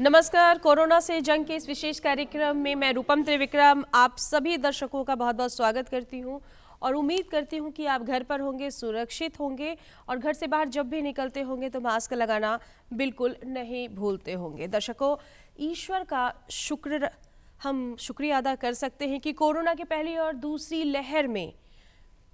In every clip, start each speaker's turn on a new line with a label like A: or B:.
A: नमस्कार। कोरोना से जंग के इस विशेष कार्यक्रम में मैं रूपम त्रिविक्रम आप सभी दर्शकों का बहुत बहुत स्वागत करती हूं और उम्मीद करती हूं कि आप घर पर होंगे, सुरक्षित होंगे और घर से बाहर जब भी निकलते होंगे तो मास्क लगाना बिल्कुल नहीं भूलते होंगे। दर्शकों, ईश्वर का हम शुक्रिया अदा कर सकते हैं कि कोरोना की पहली और दूसरी लहर में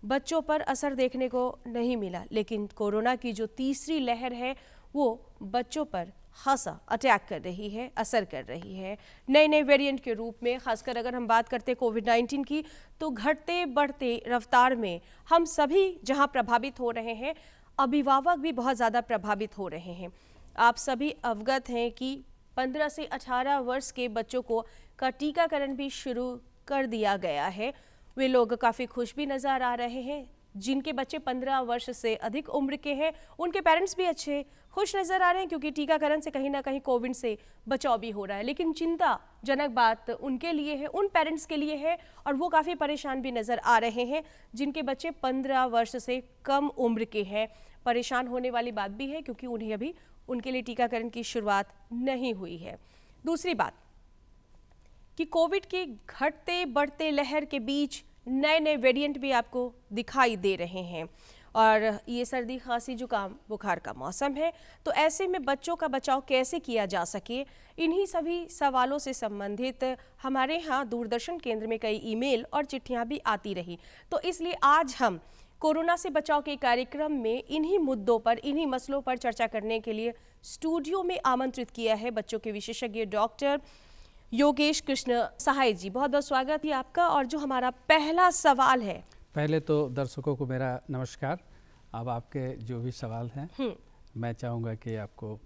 A: बच्चों पर असर देखने को नहीं मिला, लेकिन कोरोना की जो तीसरी लहर है वो बच्चों पर खासा अटैक कर रही है, असर कर रही है नए नए वेरिएंट के रूप में। खासकर अगर हम बात करते हैं कोविड-19 की, तो घटते बढ़ते रफ्तार में हम सभी जहां प्रभावित हो रहे हैं, अभिभावक भी बहुत ज़्यादा प्रभावित हो रहे हैं। आप सभी अवगत हैं कि 15 से 18 वर्ष के बच्चों को का टीकाकरण भी शुरू कर दिया गया है। वे लोग काफ़ी खुश भी नज़र आ रहे हैं। जिनके बच्चे 15 वर्ष से अधिक उम्र के हैं, उनके पेरेंट्स भी अच्छे खुश नज़र आ रहे हैं, क्योंकि टीकाकरण से कहीं ना कहीं कोविड से बचाव भी हो रहा है। लेकिन चिंताजनक बात उनके लिए है, उन पेरेंट्स के लिए है, और वो काफ़ी परेशान भी नज़र आ रहे हैं जिनके बच्चे 15 वर्ष से कम उम्र के हैं। परेशान होने वाली बात भी है, क्योंकि उन्हें अभी उनके लिए टीकाकरण की शुरुआत नहीं हुई है। दूसरी बात कि कोविड की घटते बढ़ते लहर के बीच नए नए वेरिएंट भी आपको दिखाई दे रहे हैं, और ये सर्दी, खांसी, जुकाम, बुखार का मौसम है। तो ऐसे में बच्चों का बचाव कैसे किया जा सके, इन्हीं सभी सवालों से संबंधित हमारे यहाँ दूरदर्शन केंद्र में कई ईमेल और चिट्ठियाँ भी आती रही। तो इसलिए आज हम कोरोना से बचाव के कार्यक्रम में इन्हीं मुद्दों पर, इन्हीं मसलों पर चर्चा करने के लिए स्टूडियो में आमंत्रित किया है बच्चों के विशेषज्ञ डॉक्टर योगेश कृष्ण सहाय जी। बहुत बहुत स्वागत है आपका। और जो हमारा पहला सवाल है,
B: पहले तो दर्शकों को मेरा नमस्कार। अब आपके जो भी सवाल हैं मैं चाहूँगा कि आपको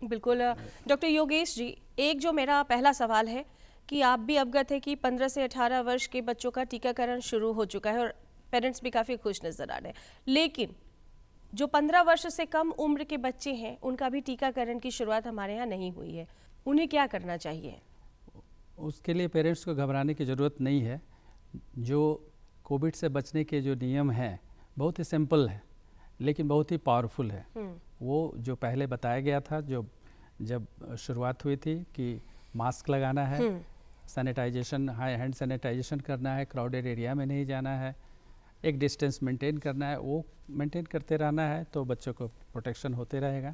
A: बिल्कुल डॉक्टर योगेश जी, एक जो मेरा पहला सवाल है कि आप भी अवगत है कि 15 से 18 वर्ष के बच्चों का टीकाकरण शुरू हो चुका है और पेरेंट्स भी काफ़ी खुश नज़र आ रहे हैं, लेकिन जो 15 वर्ष से कम उम्र के बच्चे हैं उनका भी टीकाकरण की शुरुआत हमारे यहाँ नहीं हुई है। उन्हें क्या करना चाहिए?
B: उसके लिए पेरेंट्स को घबराने की ज़रूरत नहीं है। जो कोविड से बचने के जो नियम हैं बहुत ही सिंपल है, लेकिन बहुत ही पावरफुल है। वो जो पहले बताया गया था, जो जब शुरुआत हुई थी कि मास्क लगाना है, सैनिटाइजेशन, हैंड सैनिटाइजेशन करना है, क्राउडेड एरिया में नहीं जाना है, एक डिस्टेंस मेंटेन करना है, वो मेंटेन करते रहना है, तो बच्चों को प्रोटेक्शन होते रहेगा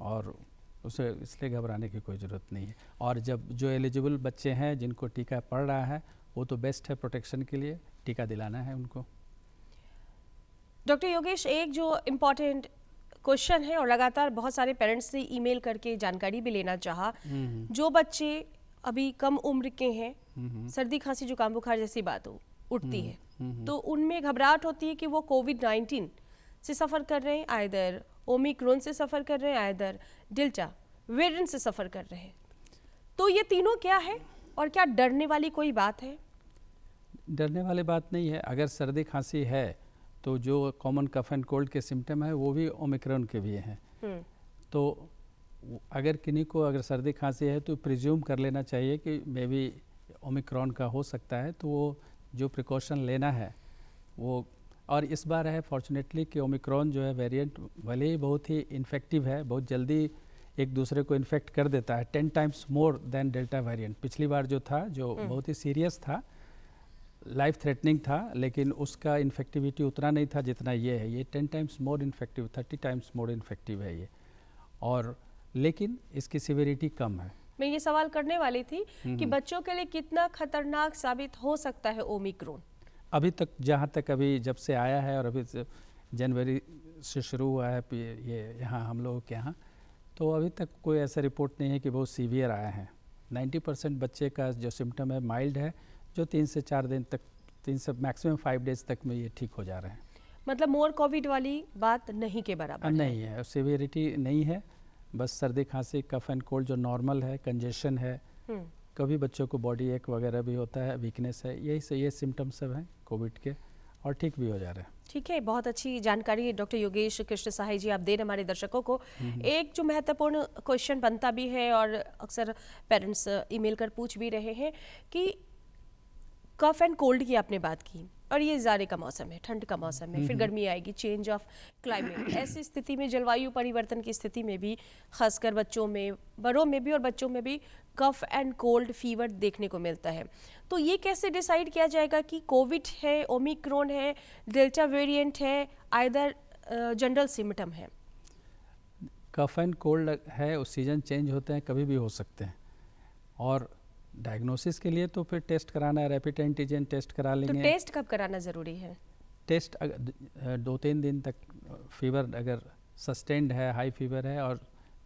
B: और उसे इसलिए घबराने की कोई ज़रूरत नहीं है। और जब जो एलिजिबल बच्चे हैं जिनको टीका पड़ रहा है, वो तो बेस्ट है प्रोटेक्शन के लिए, टीका दिलाना है उनको।
A: डॉक्टर योगेश, एक जो इम्पॉर्टेंट क्वेश्चन है और लगातार बहुत सारे पेरेंट्स ने ईमेल करके जानकारी भी लेना चाहा, जो बच्चे अभी कम उम्र के हैं, सर्दी, खांसी, जुकाम, बुखार जैसी बात उठती है, तो उनमें घबराहट होती है कि वो कोविड-19 से सफ़र कर रहे हैं, आइदर ओमिक्रॉन से सफ़र कर रहे हैं, आइदर डेल्टा वेरिएंट से सफ़र कर रहे हैं। तो ये तीनों क्या है और क्या डरने वाली कोई बात है?
B: डरने वाली बात नहीं है। अगर सर्दी खांसी है तो जो कॉमन कफ एंड कोल्ड के सिम्टम है वो भी ओमिक्रॉन के भी हैं। तो अगर किन्हीं को अगर सर्दी खांसी है तो प्रिज्यूम कर लेना चाहिए कि मे बी ओमिक्रॉन का हो सकता है, तो वो जो प्रिकॉशन लेना है वो। और इस बार है फॉर्चुनेटली कि ओमिक्रॉन जो है वेरिएंट भले ही बहुत ही इन्फेक्टिव है, बहुत जल्दी एक दूसरे को इन्फेक्ट कर देता है, 10 times more than delta variant. पिछली बार जो था, जो बहुत ही सीरियस था, लाइफ थ्रेटनिंग था, लेकिन उसका इन्फेक्टिविटी उतना नहीं था जितना ये है। ये 10 times more infective, 30 times more infective है ये, और लेकिन इसकी सिविरिटी कम है।
A: मैं ये सवाल करने वाली थी कि बच्चों के लिए कितना खतरनाक साबित हो सकता है ओमिक्रॉन?
B: अभी तक जहाँ तक अभी जब से आया है और अभी जनवरी से शुरू हुआ है ये यहाँ हम लोगों के यहाँ, तो अभी तक कोई ऐसा रिपोर्ट नहीं है कि बहुत सीवियर आया है। 90% बच्चे का जो सिम्टम है माइल्ड है, जो 3 से 4 दिन तक, 3 से मैक्सिमम 5 डेज तक में ये ठीक हो जा रहे हैं।
A: मतलब मोर कोविड वाली बात नहीं के बराबर
B: नहीं है, सीवियरिटी नहीं है। बस सर्दी खांसी, कफ एंड कोल्ड जो नॉर्मल है, कंजेशन है, कभी बच्चों को बॉडी एक वगैरह भी होता है, वीकनेस है, यही से ये सिम्टम्स सब हैं कोविड के, और ठीक भी हो जा रहे हैं।
A: ठीक है, बहुत अच्छी जानकारी डॉक्टर योगेश कृष्ण सहाय जी आप दे रहे हमारे दर्शकों को। एक जो महत्वपूर्ण क्वेश्चन बनता भी है और अक्सर पेरेंट्स ईमेल कर पूछ भी रहे हैं कि कफ एंड कोल्ड की आपने बात की, और ये जाड़े का मौसम है, ठंड का मौसम है, फिर गर्मी आएगी, चेंज ऑफ क्लाइमेट। ऐसी स्थिति में, जलवायु परिवर्तन की स्थिति में भी, खासकर बच्चों में, बड़ों में भी और बच्चों में भी कफ एंड कोल्ड फीवर देखने को मिलता है। तो ये कैसे डिसाइड किया जाएगा कि कोविड है, ओमिक्रॉन है, डेल्टा वेरिएंट है, आइदर जनरल सिम्टम है?
B: कफ एंड कोल्ड है, उस सीजन चेंज होते हैं, कभी भी हो सकते हैं। और डायग्नोसिस के लिए तो फिर टेस्ट कराना है, रैपिड एंटीजन टेस्ट करा
A: तो
B: लेंगे।
A: टेस्ट कब कराना ज़रूरी है?
B: टेस्ट 2-3 दिन तक फीवर अगर सस्टेंड है, हाई फीवर है और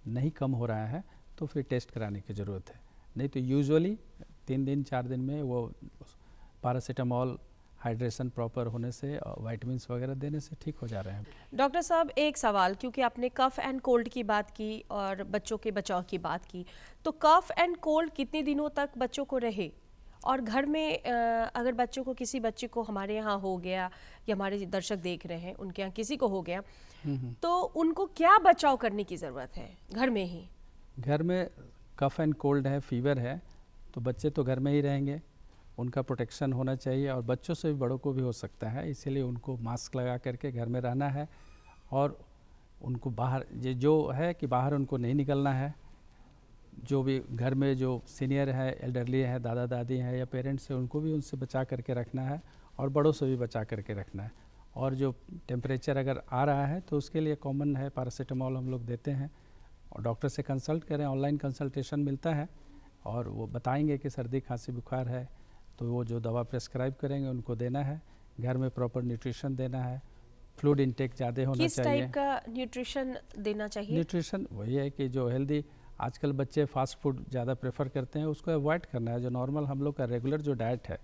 B: नहीं कम हो रहा है तो फिर टेस्ट कराने की ज़रूरत है। नहीं तो यूजुअली 3 दिन 4 दिन में वो पैरासीटामॉल, हाइड्रेशन प्रॉपर होने से और वाइटामिन्स वगैरह देने से ठीक हो जा रहे हैं।
A: डॉक्टर साहब, एक सवाल, क्योंकि आपने कफ एंड कोल्ड की बात की और बच्चों के बचाव की बात की, तो कफ एंड कोल्ड कितने दिनों तक बच्चों को रहे? और घर में अगर बच्चों को, किसी बच्चे को हमारे यहाँ हो गया या हमारे दर्शक देख रहे हैं उनके यहाँ किसी को हो गया, तो उनको क्या बचाव करने की ज़रूरत है घर में ही?
B: घर में कफ एंड कोल्ड है, फीवर है, तो बच्चे तो घर में ही रहेंगे, उनका प्रोटेक्शन होना चाहिए। और बच्चों से भी बड़ों को भी हो सकता है, इसीलिए उनको मास्क लगा करके घर में रहना है। और उनको बाहर, ये जो है कि बाहर उनको नहीं निकलना है। जो भी घर में जो सीनियर है, एल्डरली है, दादा दादी हैं या पेरेंट्स हैं, उनको भी उनसे बचा करके रखना है और बड़ों से भी बचा करके रखना है। और जो टेम्परेचर अगर आ रहा है तो उसके लिए कॉमन है, पैरासीटामॉल हम लोग देते हैं। और डॉक्टर से कंसल्ट करें, ऑनलाइन कंसल्टेशन मिलता है और वो बताएंगे कि सर्दी खांसी बुखार है, तो वो जो दवा प्रेस्क्राइब करेंगे उनको देना है। घर में प्रॉपर न्यूट्रिशन देना है, फ्लूइड इंटेक ज़्यादा होना चाहिए।
A: किस टाइप का न्यूट्रिशन देना चाहिए?
B: न्यूट्रिशन वही है कि जो हेल्दी, आजकल बच्चे फास्ट फूड ज़्यादा प्रेफर करते हैं, उसको अवॉइड करना है। जो नॉर्मल हम लोग का रेगुलर जो डाइट है,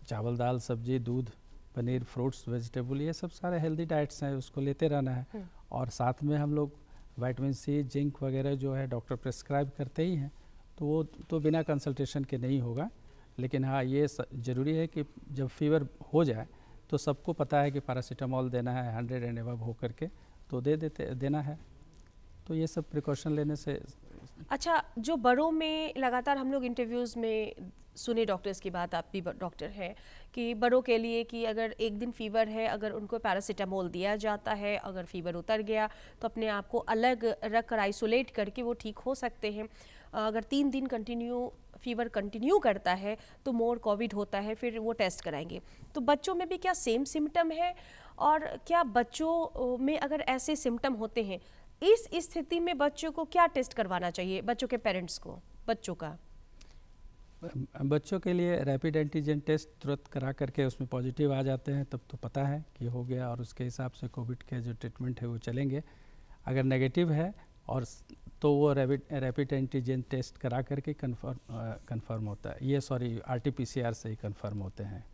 B: चावल दाल सब्जी दूध पनीर फ्रूट्स वेजिटेबल, ये सब सारे हेल्दी डाइट्स हैं, उसको लेते रहना है। और साथ में हम लोग विटामिन सी जिंक वगैरह जो है डॉक्टर प्रेस्क्राइब करते ही हैं, तो वो तो बिना कंसल्टेशन के नहीं होगा। लेकिन हाँ, ये ज़रूरी है कि जब फीवर हो जाए तो सबको पता है कि पैरासीटामॉल देना है 100 एंड अबव हो करके, तो देना है। तो ये सब प्रिकॉशन लेने से।
A: अच्छा, जो बड़ों में लगातार हम लोग इंटरव्यूज़ में सुने डॉक्टर्स की बात, आप भी डॉक्टर हैं, कि बड़ों के लिए कि अगर एक दिन फीवर है, अगर उनको पैरासीटामोल दिया जाता है, अगर फीवर उतर गया तो अपने आप को अलग रख कर आइसोलेट करके वो ठीक हो सकते हैं। अगर 3 दिन फीवर कंटिन्यू करता है तो मोर कोविड होता है, फिर वो टेस्ट कराएंगे। तो बच्चों में भी क्या सेम सिम्टम है? और क्या बच्चों में अगर ऐसे सिम्टम होते हैं, इस स्थिति में बच्चों को क्या टेस्ट करवाना चाहिए, बच्चों के पेरेंट्स को, बच्चों का?
B: बच्चों के लिए रैपिड एंटीजन टेस्ट तुरंत करा करके उसमें पॉजिटिव आ जाते हैं, तब तो पता है कि हो गया और उसके हिसाब से कोविड के जो ट्रीटमेंट है वो चलेंगे। अगर नेगेटिव है और तो वो रैपिड एंटीजन टेस्ट करा करके कंफर्म होता है। ये RT-PCR से ही कंफर्म होते हैं।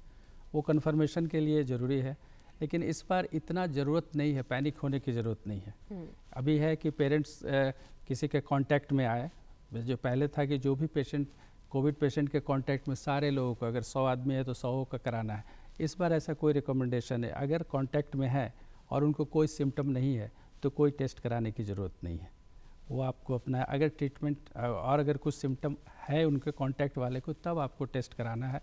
B: वो कंफर्मेशन के लिए ज़रूरी है, लेकिन इस बार इतना ज़रूरत नहीं है, पैनिक होने की ज़रूरत नहीं है। अभी है कि पेरेंट्स किसी के कांटेक्ट में आए, जो पहले था कि जो भी पेशेंट कोविड पेशेंट के कांटेक्ट में सारे लोगों को, अगर 100 आदमी है तो 100 का कराना है। इस बार ऐसा कोई रिकमेंडेशन है, अगर कांटेक्ट में है और उनको कोई सिम्टम नहीं है तो कोई टेस्ट कराने की ज़रूरत नहीं है। वो आपको अपना, अगर ट्रीटमेंट और अगर कुछ सिम्टम है उनके कांटेक्ट वाले को, तब आपको टेस्ट कराना है।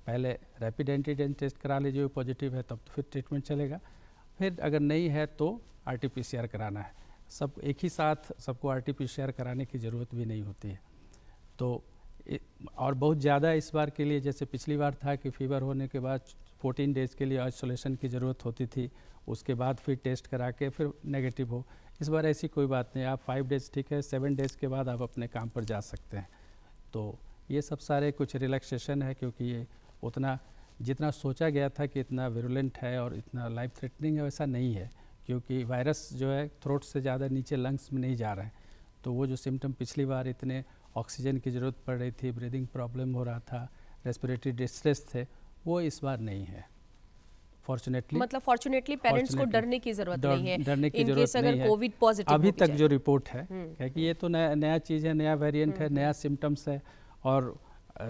B: पहले रैपिड एंटीजन टेस्ट करा लीजिए, पॉजिटिव है तब तो फिर ट्रीटमेंट चलेगा। फिर अगर नहीं है तो RT-PCR कराना है। सब एक ही साथ सबको RT-PCR कराने की ज़रूरत भी नहीं होती है। तो और बहुत ज़्यादा इस बार के लिए, जैसे पिछली बार था कि फीवर होने के बाद 14 डेज़ के लिए आइसोलेशन की ज़रूरत होती थी, उसके बाद फिर टेस्ट करा के फिर नेगेटिव हो। इस बार ऐसी कोई बात नहीं, आप 5 डेज़ ठीक है, 7 डेज़ के बाद आप अपने काम पर जा सकते हैं। तो ये सब सारे कुछ रिलैक्सेशन है, क्योंकि ये उतना जितना सोचा गया था कि इतना विरुलेंट है और इतना लाइफ थ्रेटनिंग है, वैसा नहीं है। क्योंकि वायरस जो है थ्रोट से ज़्यादा नीचे लंग्स में नहीं जा रहा है। तो वो जो सिम्टम पिछली बार इतने ऑक्सीजन की ज़रूरत पड़ रही थी, ब्रीदिंग प्रॉब्लम हो रहा था, रेस्पिरेटरी डिस्ट्रेस थे, वो इस बार नहीं है फॉर्चुनेटली।
A: मतलब फॉर्चुनेटली पेरेंट्स को डरने की ज़रूरत नहीं है,
B: डरने की ज़रूरत नहीं है
A: कोविड पॉजिटिव
B: अभी तक जो रिपोर्ट है, क्योंकि ये तो नया चीज़ है, नया वेरिएंट है, नया सिम्टम्स है। और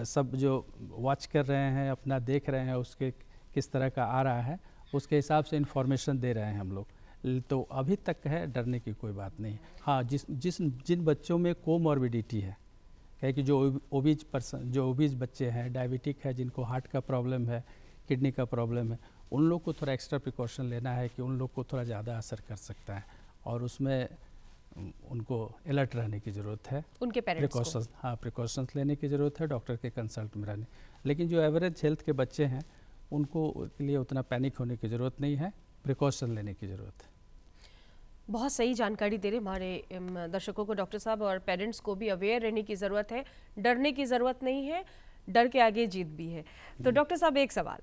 B: सब जो वॉच कर रहे हैं, अपना देख रहे हैं उसके किस तरह का आ रहा है, उसके हिसाब से इन्फॉर्मेशन दे रहे हैं हम लोग। तो अभी तक है, डरने की कोई बात नहीं। हाँ, जिन बच्चों में कोमॉर्बिडिटी है, क्या कि जो ओबीज बच्चे हैं, डायबिटिक है, जिनको हार्ट का प्रॉब्लम है, किडनी का प्रॉब्लम है, उन लोग को थोड़ा एक्स्ट्रा प्रिकॉशन लेना है कि उन लोग को थोड़ा ज़्यादा असर कर सकता है और उसमें उनको अलर्ट रहने की ज़रूरत है,
A: उनके पेरेंट्स को।
B: प्रिकॉशंस, हाँ प्रिकॉशंस लेने की ज़रूरत है, डॉक्टर के कंसल्ट में रहने। लेकिन जो एवरेज हेल्थ के बच्चे हैं उनको के लिए उतना पैनिक होने की ज़रूरत नहीं है, प्रिकॉशन लेने की ज़रूरत है।
A: बहुत सही जानकारी दे रहे हमारे दर्शकों को डॉक्टर साहब, और पेरेंट्स को भी अवेयर रहने की ज़रूरत है, डरने की ज़रूरत नहीं है, डर के आगे जीत भी है। तो डॉक्टर साहब एक सवाल,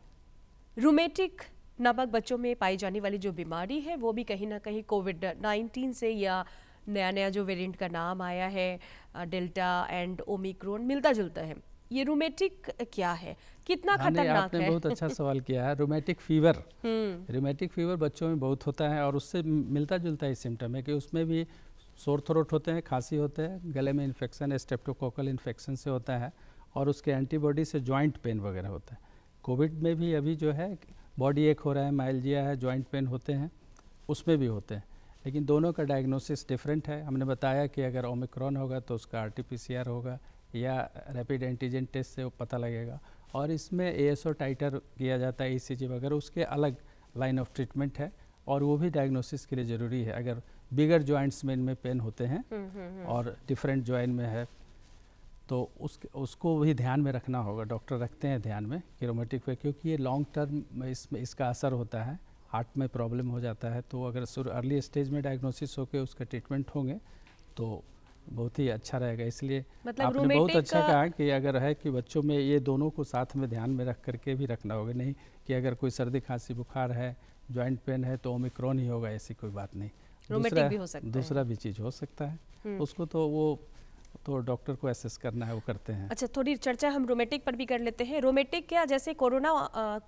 A: रूमेटिक नामक बच्चों में पाई जाने वाली जो बीमारी है वो भी कहीं ना कहीं कोविड-19 से या नया नया जो वेरिएंट का नाम आया है डेल्टा एंड ओमिक्रॉन मिलता जुलता है, ये रूमेटिक क्या है, कितना
B: हाँ, नहीं,
A: खतरनाक
B: आपने
A: है?
B: बहुत अच्छा सवाल किया है। रूमेटिक फीवर, रूमेटिक फीवर बच्चों में बहुत होता है और उससे मिलता जुलता ही सिम्टम है कि उसमें भी सोर थ्रोट होते हैं, खांसी होते हैं, गले में इन्फेक्शन स्ट्रेप्टोकोकल इन्फेक्शन से होता है और उसके एंटीबॉडी से जॉइंट पेन वगैरह होता है। कोविड में भी अभी जो है बॉडी एक हो रहा है, माइल्जिया है, जॉइंट पेन होते हैं, उसमें भी होते हैं, लेकिन दोनों का डायग्नोसिस डिफरेंट है। हमने बताया कि अगर ओमिक्रॉन होगा तो उसका RT-PCR होगा या रैपिड एंटीजन टेस्ट से वो पता लगेगा और इसमें ASO टाइटर किया जाता है, ECG वगैरह, उसके अलग लाइन ऑफ ट्रीटमेंट है और वो भी डायग्नोसिस के लिए ज़रूरी है। अगर बिगर जॉइंट्स में इनमें पेन होते हैं और डिफरेंट जॉइंट में है तो उसको भी ध्यान में रखना होगा, डॉक्टर रखते हैं ध्यान में कि रोमेटिक पे, क्योंकि ये लॉन्ग टर्म में इसमें इसका असर होता है, हार्ट में प्रॉब्लम हो जाता है। तो अगर अर्ली स्टेज में डायग्नोसिस होकर उसका ट्रीटमेंट होंगे तो बहुत ही अच्छा रहेगा। इसलिए
A: मतलब
B: आपने बहुत
A: रूमेटिक
B: अच्छा कहा कि अगर है कि बच्चों में ये दोनों को साथ में ध्यान में रख करके भी रखना होगा, नहीं कि अगर कोई सर्दी खांसी बुखार है, जॉइंट पेन है तो ओमिक्रॉन ही होगा, ऐसी कोई बात नहीं।
A: रोमेटिक भी हो सकता है।
B: दूसरा भी चीज़ हो सकता है, उसको तो वो तो डॉक्टर को एसेस करना है, वो करते हैं।
A: अच्छा, थोड़ी चर्चा हम रोमेटिक पर भी कर लेते हैं। रोमेटिक क्या, जैसे कोरोना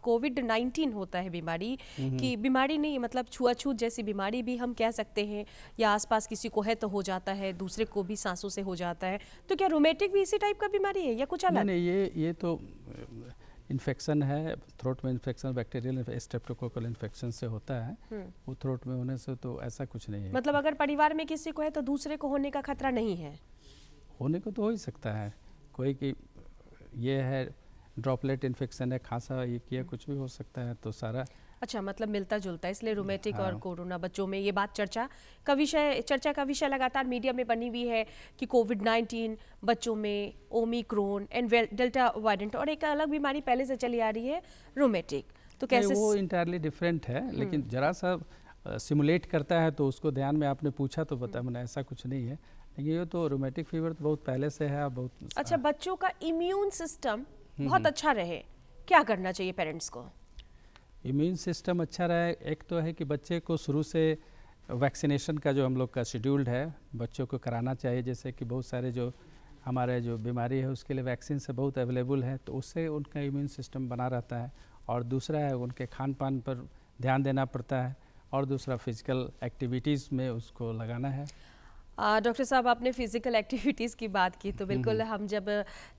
A: कोविड-19 होता है बीमारी की, बीमारी नहीं मतलब छुआछूत जैसी बीमारी भी हम कह सकते हैं, या आसपास किसी को है तो हो जाता है, दूसरे को भी सांसों से हो जाता है, तो क्या रोमेटिक भी इसी टाइप का बीमारी है या कुछ अलग?
B: नहीं, ये तो इन्फेक्शन है, थ्रोट में इन्फेक्शन, बैक्टीरियल स्ट्रेप्टोकोकल इन्फेक्शन से होता है, वो थ्रोट में होने से तो ऐसा कुछ नहीं है।
A: मतलब अगर परिवार में किसी को है तो दूसरे को होने का खतरा नहीं है?
B: होने को तो हो ही सकता है, कोई कि ये है ड्रॉपलेट इन्फेक्शन है, खांसा ये किया, कुछ भी हो सकता है, तो सारा।
A: अच्छा, मतलब मिलता जुलता है, इसलिए रोमेटिक
B: हाँ।
A: और कोरोना बच्चों में ये बात चर्चा का विषय लगातार मीडिया में बनी हुई है कि कोविड-19 बच्चों में, ओमिक्रॉन एंड डेल्टा वेरिएंट, और एक अलग बीमारी पहले से चली आ रही है रोमेटिक, तो कैसे?
B: वो इंटायरली डिफरेंट है, लेकिन जरा सा सिमुलेट करता है तो उसको ध्यान में आपने पूछा तो बता, मैंने ऐसा कुछ नहीं है, लेकिन ये तो रोमेटिक फीवर तो बहुत पहले से है। बहुत
A: अच्छा, बच्चों का इम्यून सिस्टम बहुत अच्छा रहे, क्या करना चाहिए पेरेंट्स को?
B: इम्यून सिस्टम अच्छा रहे, एक तो है कि बच्चे को शुरू से वैक्सीनेशन का जो हम लोग का शेड्यूल्ड है बच्चों को कराना चाहिए, जैसे कि बहुत सारे जो हमारे जो बीमारी है उसके लिए वैक्सीन से बहुत अवेलेबल है, तो उससे उनका इम्यून सिस्टम बना रहता है। और दूसरा है उनके खान पान पर ध्यान देना पड़ता है, और दूसरा फिजिकल एक्टिविटीज़ में उसको लगाना है।
A: डॉक्टर साहब, आपने फिजिकल एक्टिविटीज़ की बात की, तो बिल्कुल हम जब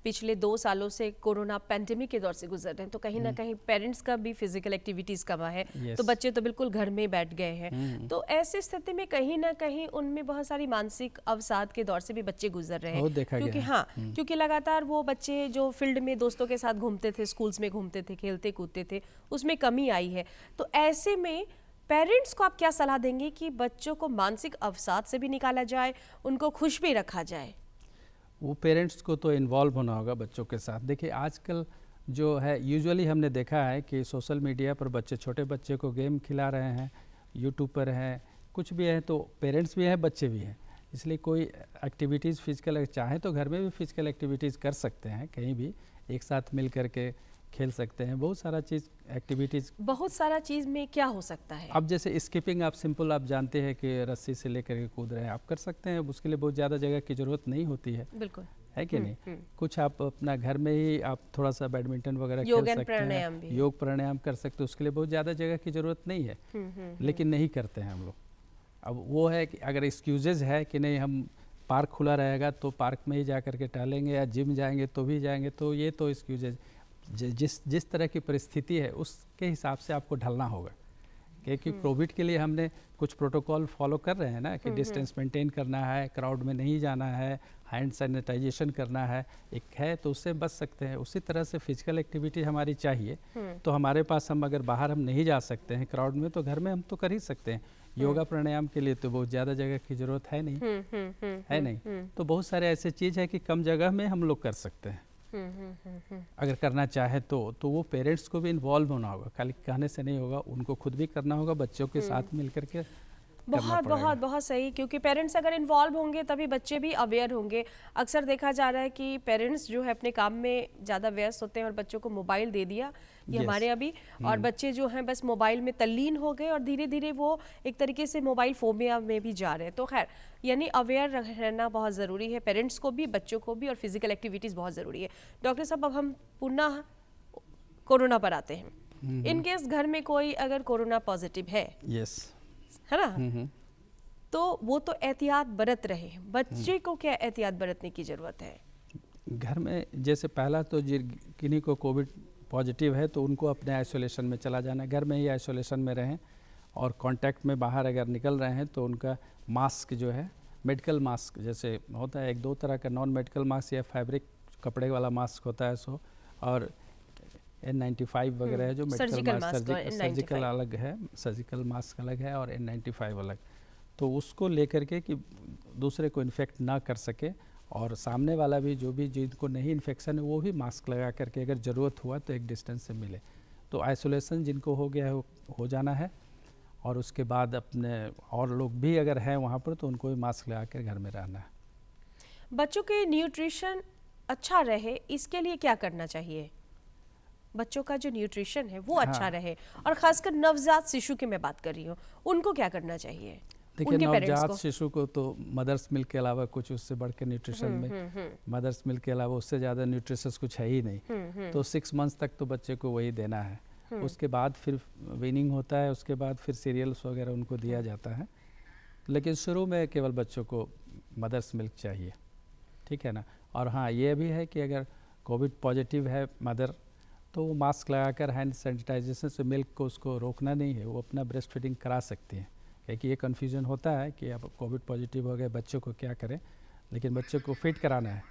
A: पिछले 2 सालों से कोरोना पैंडेमिक के दौर से गुजर रहे हैं तो कहीं ना कहीं पेरेंट्स का भी फिजिकल एक्टिविटीज़ कम है, तो बच्चे तो बिल्कुल घर में बैठ गए हैं, तो ऐसी स्थिति में कहीं ना कहीं उनमें बहुत सारी मानसिक अवसाद के दौर से भी बच्चे गुजर रहे हैं, क्योंकि हाँ, क्योंकि लगातार वो बच्चे जो फील्ड में दोस्तों के साथ घूमते थे, स्कूल्स में घूमते थे, खेलते कूदते थे, उसमें कमी आई है। तो ऐसे में पेरेंट्स को आप क्या सलाह देंगे कि बच्चों को मानसिक अवसाद से भी निकाला जाए, उनको खुश भी रखा जाए?
B: वो पेरेंट्स को तो इन्वॉल्व होना होगा बच्चों के साथ। देखिए आजकल जो है यूजुअली हमने देखा है कि सोशल मीडिया पर बच्चे, छोटे बच्चे को गेम खिला रहे हैं, यूट्यूब पर है, कुछ भी है, तो पेरेंट्स भी हैं, बच्चे भी हैं, इसलिए कोई एक्टिविटीज़ फिजिकल चाहे तो घर में भी फिजिकल एक्टिविटीज़ कर सकते हैं, कहीं भी एक साथ मिल करके खेल सकते हैं, बहुत सारा चीज़ एक्टिविटीज़।
A: बहुत सारा चीज़ में क्या हो सकता है?
B: अब जैसे स्किपिंग, आप सिंपल आप जानते हैं कि रस्सी से लेकर के कूद रहे हैं, आप कर सकते हैं, उसके लिए बहुत ज़्यादा जगह की ज़रूरत नहीं होती है,
A: बिल्कुल,
B: है कि नहीं? कुछ आप अपना घर में ही आप थोड़ा सा बैडमिंटन वगैरह खेल सकते हैं, योग प्राणायाम कर सकते हैं, उसके लिए बहुत ज़्यादा जगह की ज़रूरत नहीं है, लेकिन नहीं करते हैं हम लोग। अब वो है कि अगर एक्सक्यूजेज है कि नहीं हम पार्क खुला रहेगा तो पार्क में ही जा करके टहलेंगे, या जिम जाएंगे तो भी जाएंगे, तो ये तो एक्सक्यूजेज, जिस तरह की परिस्थिति है उसके हिसाब से आपको ढलना होगा क्योंकि कोविड के लिए हमने कुछ प्रोटोकॉल फॉलो कर रहे हैं ना कि डिस्टेंस मेंटेन करना है, क्राउड में नहीं जाना है, हैंड सैनिटाइजेशन करना है, एक है तो उससे बच सकते हैं। उसी तरह से फिजिकल एक्टिविटी हमारी चाहिए। तो हमारे पास हम अगर बाहर हम नहीं जा सकते हैं क्राउड में, तो घर में हम तो कर ही सकते हैं। योगा प्राणायाम के लिए तो बहुत ज़्यादा जगह की ज़रूरत है नहीं, है नहीं। तो बहुत सारे ऐसे चीज़ है कि कम जगह में हम लोग कर सकते हैं अगर करना चाहे तो वो पेरेंट्स को भी इन्वॉल्व होना होगा, खाली कहने से नहीं होगा, उनको खुद भी करना होगा, बच्चों के साथ मिल करके
A: बहुत बहुत बहुत सही, क्योंकि पेरेंट्स अगर इन्वॉल्व होंगे तभी बच्चे भी अवेयर होंगे। अक्सर देखा जा रहा है कि पेरेंट्स जो है अपने काम में ज़्यादा व्यस्त होते हैं और बच्चों को मोबाइल दे दिया, ये हमारे अभी, और बच्चे जो हैं बस मोबाइल में तल्लीन हो गए और धीरे धीरे वो एक तरीके से मोबाइल फोबिया में भी जा रहे हैं। तो खैर, यानी अवेयर रहना बहुत ज़रूरी है, पेरेंट्स को भी, बच्चों को भी, और फिजिकल एक्टिविटीज़ बहुत ज़रूरी है। डॉक्टर साहब, अब हम पुनः कोरोना पर आते हैं। इन केस घर में कोई अगर कोरोना पॉजिटिव है, है ना, तो वो तो एहतियात बरत रहे, बच्चे को क्या एहतियात बरतने की ज़रूरत है?
B: घर में जैसे पहला तो किन्हीं को कोविड पॉजिटिव है तो उनको अपने आइसोलेशन में चला जाना है, घर में ही आइसोलेशन में रहें। और कांटेक्ट में बाहर अगर निकल रहे हैं तो उनका मास्क जो है, मेडिकल मास्क जैसे होता है, एक दो तरह का, नॉन मेडिकल मास्क या फैब्रिक कपड़े वाला मास्क होता है सो, और N95 वगैरह है जो मेडिकल मास्क, सर्जिकल अलग है, सर्जिकल मास्क अलग है, और N95 अलग। तो उसको लेकर के कि दूसरे को इन्फेक्ट ना कर सके, और सामने वाला भी जो भी जिनको नहीं इन्फेक्शन है वो भी मास्क लगा करके अगर ज़रूरत हुआ तो एक डिस्टेंस से मिले। तो आइसोलेशन जिनको हो गया है हो जाना है, और उसके बाद अपने और लोग भी अगर हैं वहाँ पर तो उनको भी मास्क लगा कर घर में रहना है।
A: बच्चों के न्यूट्रिशन अच्छा रहे, इसके लिए क्या करना चाहिए? बच्चों का जो न्यूट्रिशन है वो अच्छा रहे, और खासकर नवजात शिशु की मैं बात कर रही हूँ, उनको क्या करना चाहिए?
B: देखिए, नवजात शिशु को तो मदर्स मिल्क के अलावा कुछ उससे बढ़ के न्यूट्रिशन में, मदर्स मिल्क के अलावा उससे ज़्यादा न्यूट्रिशंस कुछ है ही नहीं। तो 6 मंथ्स तक तो बच्चे को वही देना है। उसके बाद फिर वीनिंग होता है, उसके बाद फिर सीरियल्स वगैरह उनको दिया जाता है, लेकिन शुरू में केवल बच्चों को मदर्स मिल्क चाहिए, ठीक है ना। और हाँ, ये भी है कि अगर कोविड पॉजिटिव है मदर, तो वो मास्क लगाकर हैंड सैनिटाइजेशन से मिल्क को उसको रोकना नहीं है, वो अपना ब्रेस्ट फीडिंग करा सकती हैं। क्योंकि ये कन्फ्यूजन होता है कि अब कोविड पॉजिटिव हो गए, बच्चों को क्या करें, लेकिन बच्चों को फीड कराना है।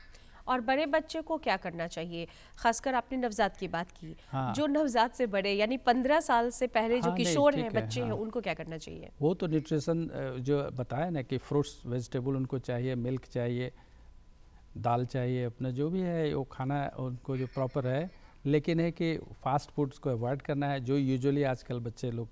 A: और बड़े बच्चे को क्या करना चाहिए? खासकर आपने नवजात की बात की, जो नवजात से बड़े यानी 15 साल से पहले जो किशोर हैं, बच्चे हैं, उनको क्या करना चाहिए?
B: वो तो न्यूट्रिशन जो बताया ना कि फ्रूट्स वेजिटेबल उनको चाहिए, मिल्क चाहिए, दाल चाहिए, अपना जो भी है वो खाना उनको जो प्रॉपर है, लेकिन है कि फास्ट फूड्स को अवॉइड करना है, जो यूजुअली आजकल बच्चे लोग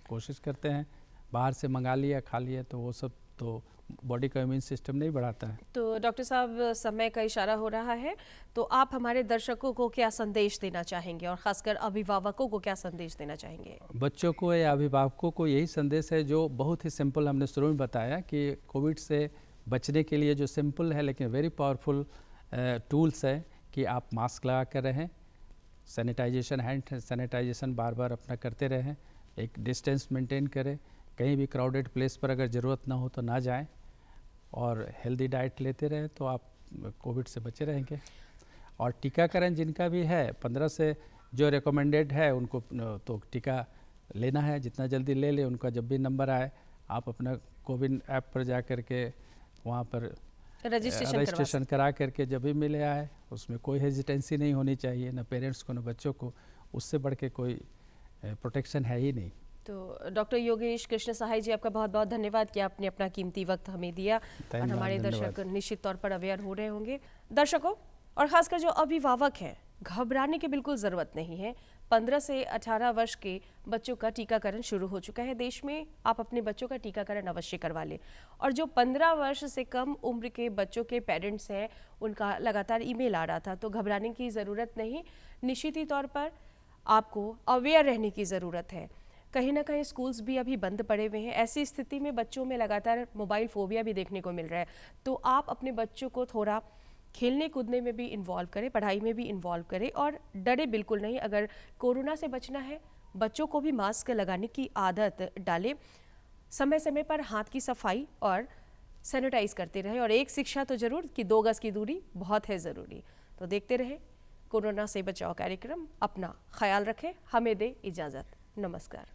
B: कोशिश करते हैं, बाहर से मंगा लिया खा लिया, तो वो सब तो बॉडी का इम्यून सिस्टम नहीं बढ़ाता है।
A: तो डॉक्टर साहब, समय का इशारा हो रहा है, तो आप हमारे दर्शकों को क्या संदेश देना चाहेंगे, और खासकर अभिभावकों को क्या संदेश देना चाहेंगे?
B: बच्चों को या अभिभावकों को यही संदेश है जो बहुत ही सिंपल हमने शुरू में बताया कि कोविड से बचने के लिए जो सिंपल है लेकिन वेरी पावरफुल टूल्स है कि आप मास्क लगा कर रहें, सैनिटाइजेशन, हैंड सैनिटाइजेशन बार बार अपना करते रहें, एक डिस्टेंस मेंटेन करें, कहीं भी क्राउडेड प्लेस पर अगर ज़रूरत ना हो तो ना जाएं, और हेल्दी डाइट लेते रहें तो आप कोविड से बचे रहेंगे। और टीकाकरण जिनका भी है 15 से जो रिकमेंडेड है उनको तो टीका लेना है, जितना जल्दी ले ले। उनका जब भी नंबर आए आप अपना कोविन ऐप पर जा कर के वहाँ पर रजिस्ट्रेशन करा करके जब भी मिले आए, उसमें कोई हेजिटेंसी नहीं होनी चाहिए, ना पेरेंट्स को ना बच्चों को, उससे बढ़ के कोई प्रोटेक्शन है ही नहीं।
A: तो डॉक्टर योगेश कृष्ण सहाय जी, आपका बहुत बहुत धन्यवाद कि आपने अपना कीमती वक्त हमें दिया, और हमारे दर्शक निश्चित तौर पर अवेयर हो रहे होंगे। दर्शकों और खासकर जो अभिभावक हैं, घबराने की बिल्कुल ज़रूरत नहीं है। 15 से 18 वर्ष के बच्चों का टीकाकरण शुरू हो चुका है देश में। आप अपने बच्चों का टीकाकरण अवश्य करवा लें। और जो 15 वर्ष से कम उम्र के बच्चों के पेरेंट्स हैं, उनका लगातार ईमेल आ रहा था, तो घबराने की ज़रूरत नहीं। निश्चित ही तौर पर आपको अवेयर रहने की ज़रूरत है। कहीं ना कहीं स्कूल्स भी अभी बंद पड़े हुए हैं, ऐसी स्थिति में बच्चों में लगातार मोबाइल फोबिया भी देखने को मिल रहा है। तो आप अपने बच्चों को थोड़ा खेलने कूदने में भी इन्वॉल्व करें, पढ़ाई में भी इन्वॉल्व करें, और डरे बिल्कुल नहीं। अगर कोरोना से बचना है, बच्चों को भी मास्क लगाने की आदत डालें, समय समय पर हाथ की सफाई और सैनिटाइज करते रहें। और एक शिक्षा तो जरूर कि 2 गज की दूरी बहुत है ज़रूरी। तो देखते रहें कोरोना से बचाव कार्यक्रम। अपना ख्याल रखें, हमें दे इजाज़त। नमस्कार।